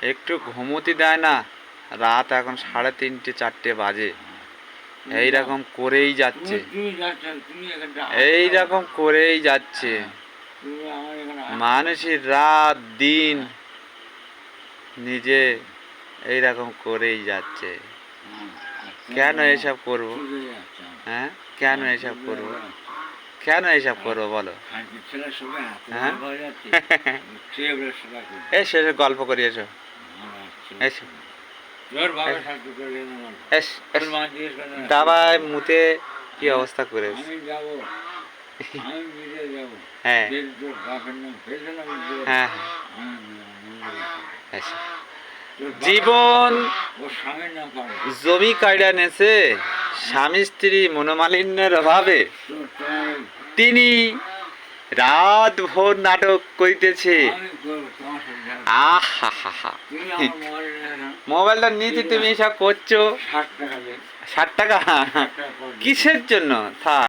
একটু ঘুমোতে দেয় না। রাত এখন 3:30 4টে বাজে। এইরকম করেই যাচ্ছে, এইরকম করেই যাচ্ছে। মানুষের রাত দিন নিজে এইরকম করেই যাচ্ছে। কেন এসব করবো? হ্যাঁ, কেন এসব করবো? কেন এসব করবো বলো? হ্যাঁ, এসো এসো, গল্প করি, এসো এসো। দাবায় মুতে কি অবস্থা করেছে। হ্যাঁ হ্যাঁ, এসো। জীবন জমি কাইড়া নেছে স্বামী স্ত্রী মনোমালিন্যের অভাবে। তিনি রাত ভোর নাটক করিতেছে। আহা, মোবাইলটা নিয়েছি, তুমি এসব করছো। 60 টাকা কিসের জন্য? থাক।